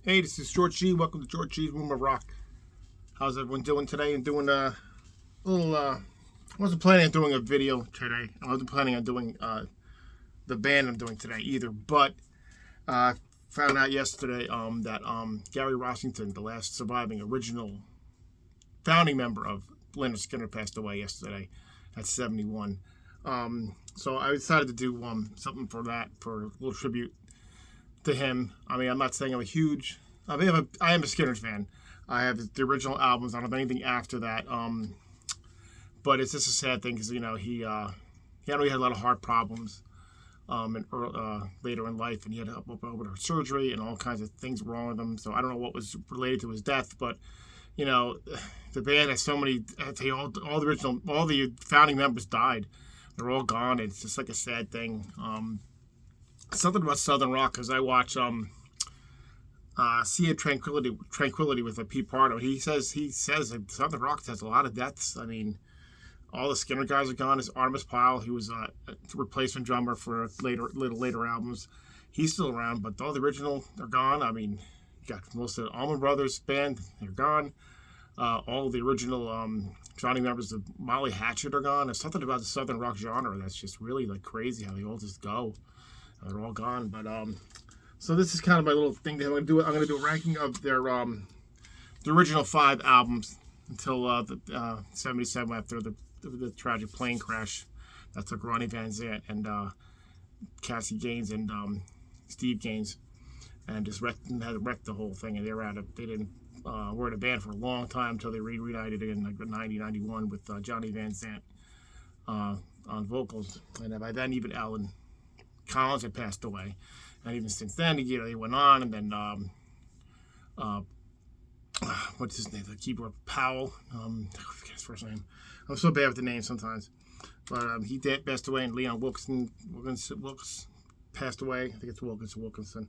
Hey, this is George G. Welcome to George G's Room of Rock. How's everyone doing today? I'm doing a little, I wasn't planning on doing a video today. I wasn't planning on doing the band I'm doing today either, but I found out yesterday that Gary Rossington, the last surviving original founding member of Lynyrd Skynyrd, passed away yesterday at 71. So I decided to do something for that, for a little tribute to him. I mean, I'm not saying I'm a huge. I am a Skynyrd fan. I have the original albums. I don't have anything after that. But it's just a sad thing because he had a lot of heart problems. Later in life, and he had over surgery and all kinds of things wrong with him. So I don't know what was related to his death, but the band has so many. All the founding members died. They're all gone. It's just like a sad thing. Something about Southern rock, because I watch Sea of Tranquility with Pete Pardo. He says that Southern rock has a lot of deaths. I mean, all the Skynyrd guys are gone. His Artemis Pyle, he was a replacement drummer for later albums. He's still around, but all the original are gone. I mean, you got most of the Allman Brothers band, they're gone. All the original founding members of Molly Hatchet are gone. There's something about the Southern rock genre that's just really like crazy how they all just go. They're all gone, but so this is kind of my little thing that I'm gonna do. I'm gonna do a ranking of their the original 5 albums until the 77, after the tragic plane crash that took Ronnie Van Zant and Cassie Gaines and Steve Gaines, and just wrecked the whole thing. And they didn't were in a band for a long time until they reunited in like 90, 91 with Johnny Van Zant on vocals, and by then even Alan Collins had passed away, and even since then, they went on, and then what's his name? The keyboard Powell. I forget his first name. I'm so bad with the names sometimes, but he passed away, and Leon Wilkes passed away. I think it's Wilkinson.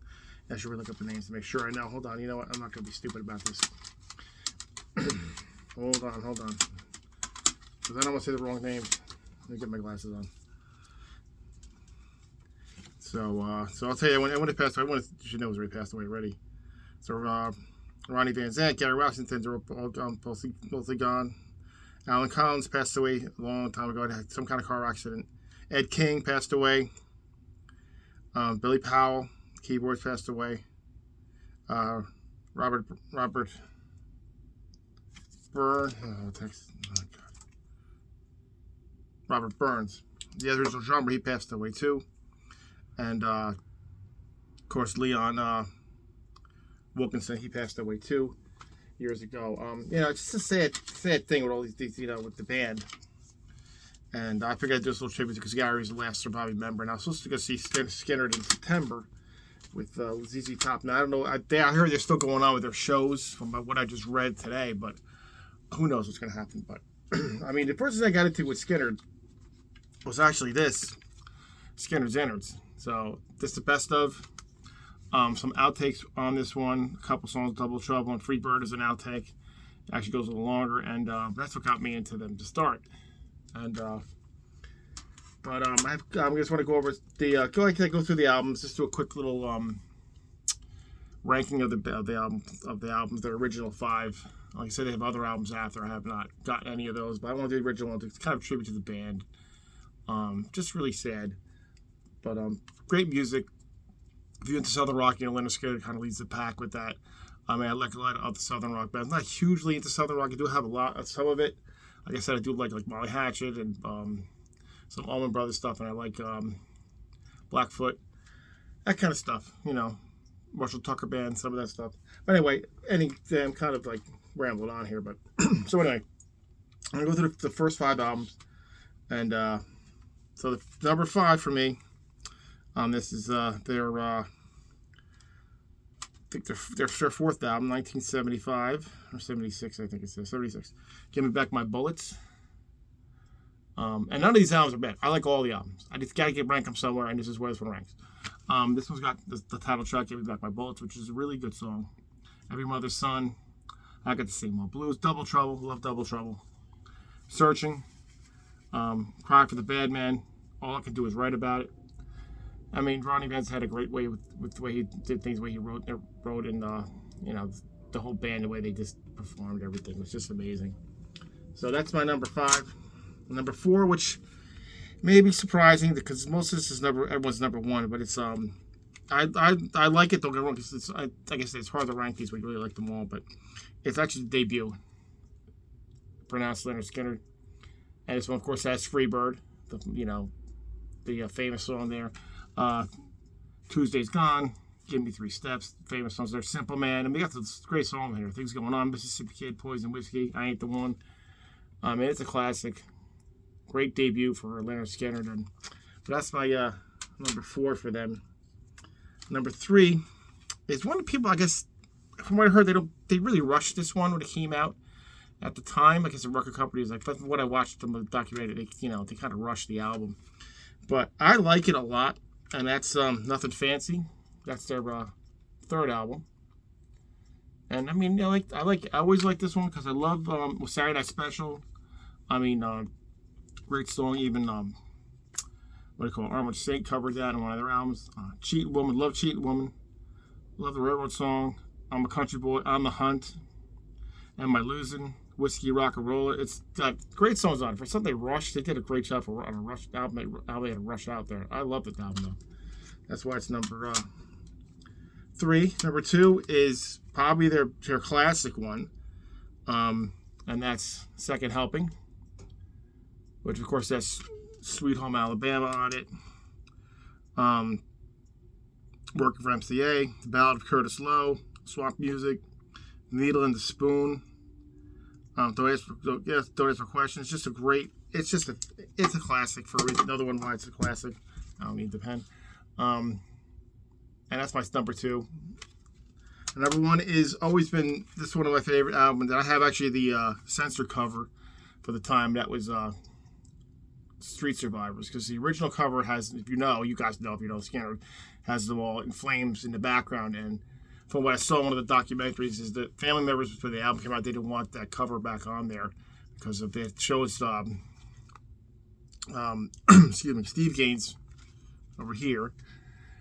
I should really look up the names to make sure I know. Hold on. You know what? I'm not going to be stupid about this. Hold on. Because I don't want to say the wrong name. Let me get my glasses on. So I'll tell you, when it passed away, you should know it was already passed away already. So Ronnie Van Zant, Gary Rossington, are all mostly gone. Alan Collins passed away a long time ago. He had some kind of car accident. Ed King passed away. Billy Powell, keyboards, passed away. Robert Byrne. Robert Burns, the original drummer, he passed away too. And of course, Leon Wilkinson, he passed away 2 years ago. It's just a sad thing with all these, with the band. And I figured I'd do a little tribute because Gary was the last surviving member. And I was supposed to go see Skynyrd in September with ZZ Top. Now, I don't know. I heard they're still going on with their shows from what I just read today, but who knows what's going to happen. But, I mean, the person I got into with Skynyrd was actually this, Skynyrd's Innards. So this is the best of. Some outtakes on this one. A couple songs, Double Trouble and Free Bird is an outtake. It actually goes a little longer, and that's what got me into them to start. And I just want to go over go through the albums. Just do a quick little ranking of the albums. The original 5. Like I said, they have other albums after. I have not gotten any of those, but I want to do the original one. It's kind of a tribute to the band. Just really sad. But great music. If you're into Southern rock, Lynyrd Skynyrd kind of leads the pack with that. I mean, I like a lot of the Southern rock bands. Not hugely into Southern rock. I do have some of it. Like I said, I do like Molly Hatchet and some Allman Brothers stuff, and I like Blackfoot, that kind of stuff. Marshall Tucker Band, some of that stuff. But anyway, I'm kind of like rambling on here. But so anyway, I'm gonna go through the first 5 albums, and so the number 5 for me. This is their I think their 4th album, 1975 or 76, I think it says 76. Give Me Back My Bullets. And none of these albums are bad. I like all the albums. I just gotta rank them somewhere, and this is where this one ranks. This one's got the title track, Give Me Back My Bullets, which is a really good song. Every Mother's Son. I got the same old blues. Double Trouble. Love Double Trouble. Searching. Cry for the Bad Man. All I Can Do Is Write About It. I mean, Ronnie Ben's had a great way with the way he did things, the way he wrote and the whole band, the way they just performed everything was just amazing. So that's my number 5. Number 4, which may be surprising because most of this is everyone's number 1, but it's I like it. Don't get me wrong, because I guess it's hard to rank these. We really like them all, but it's actually the debut, pronounced Lynyrd Skynyrd, and this one, of course, has "Freebird," the famous song there. Tuesday's Gone, Give Me 3 Steps, famous songs there. Simple Man, and we got this great song here. Things Going On, Mississippi Kid, Poison Whiskey, I Ain't the One. It's a classic. Great debut for Lynyrd Skynyrd, but that's my number 4 for them. Number 3 is one of the people, I guess, from what I heard, they really rushed this one when it came out at the time. I guess the record company is like, from what I watched them the documentary, they kind of rushed the album, but I like it a lot, and that's Nothing Fancy. That's their 3rd album, and I mean, I always like this one because I love Saturday Night Special. I mean, great song. Even what do you call it? Armored Saint covered that on one of their albums. Cheating Woman, love Cheating Woman. Love the Railroad Song. I'm a Country Boy, On the Hunt. Am I Losing? Whiskey, Rock and Roller. It's got great songs on it. For something they rushed, they did a great job on a rush album. How they had to rush out there. I love the album though. That's why it's number 3. Number 2 is probably their classic one, and that's Second Helping, which of course that's Sweet Home Alabama on it. Working for MCA, The Ballad of Curtis Lowe, Swamp Music, Needle and the Spoon. Don't ask for questions. It's a classic for a reason. Another one why it's a classic. I don't need the pen. And that's my number 2. And number 1 is always been this one of my favorite albums. And I have actually the censored cover for the time. That was Street Survivors, because the original cover has, you guys know Skynyrd, has them all in flames in the background. And from what I saw in one of the documentaries, is that family members before the album came out, they didn't want that cover back on there because of it shows Steve Gaines over here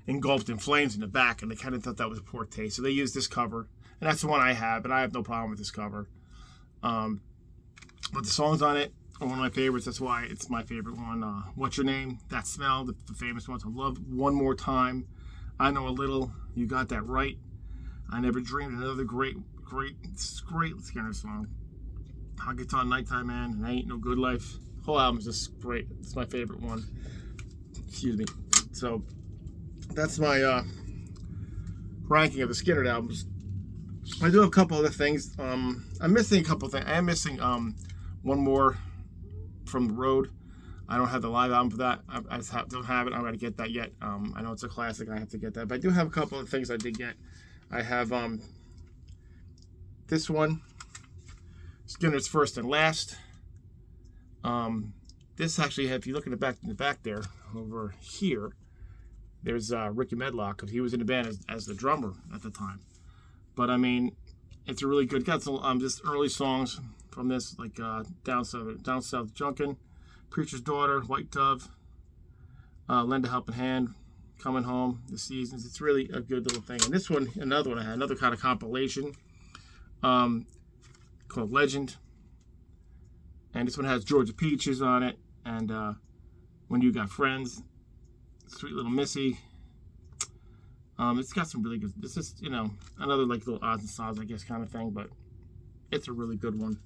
engulfed in flames in the back, and they kind of thought that was a poor taste, so they used this cover, and that's the one I have, and I have no problem with this cover. But the songs on it are one of my favorites. That's why it's my favorite one. What's Your Name? That Smell, the famous ones. I love One More Time. I Know a Little. You Got That Right. I Never Dreamed. Another great Skynyrd song. Hot Guitar Nighttime Man. And I Ain't No Good Life. The whole album is just great. It's my favorite one. Excuse me. So that's my ranking of the Skynyrd albums. I do have a couple other things. I'm missing a couple things. I am missing one more from the road. I don't have the live album for that. I just don't have it. I'm going to get that yet. I know it's a classic. I have to get that. But I do have a couple of things I did get. I have this one, Skynyrd's First and Last. This actually, if you look in the back there, over here, there's Ricky Medlock, because he was in the band as the drummer at the time. But I mean, it's a really good. Got some just early songs from this, like Down South Junkin', Preacher's Daughter, White Dove, Lend a Helping Hand, Coming Home, The Seasons. It's really a good little thing. And this one, another one I had, another kind of compilation called Legend. And this one has Georgia Peaches on it, and When You Got Friends, Sweet Little Missy. It's got some really good. This is another like little odds and sods, I guess, kind of thing, but it's a really good one.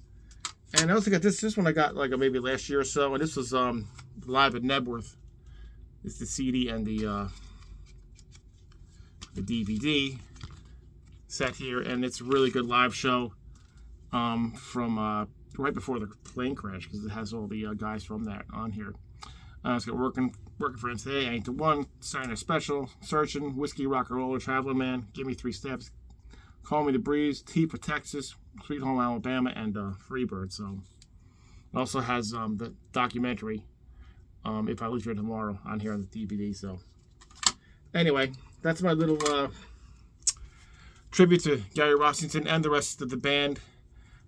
And I also got this one I got like maybe last year or so, and this was live at Nebworth. It's the CD and the DVD set here, and it's a really good live show from right before the plane crash, because it has all the guys from that on here. It's got working for MCA, I Ain't the One, Saturday Night Special, Searching, Whiskey, Rock and Roller, Traveling Man, Give Me 3 Steps, Call Me the Breeze, T for Texas, Sweet Home Alabama, and Freebird. So it also has the documentary, If I Leave Here Tomorrow, on here on the DVD. So anyway, that's my little tribute to Gary Rossington and the rest of the band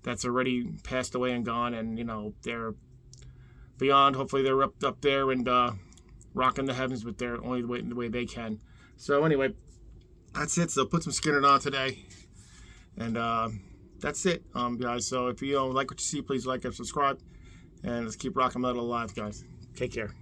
that's already passed away and gone, and they're beyond. Hopefully they're up there and rocking the heavens with their only the way they can. So anyway, that's it. So put some Skynyrd on today, and that's it, guys. So if you like what you see, please like and subscribe, and let's keep rocking metal alive, guys. Take care.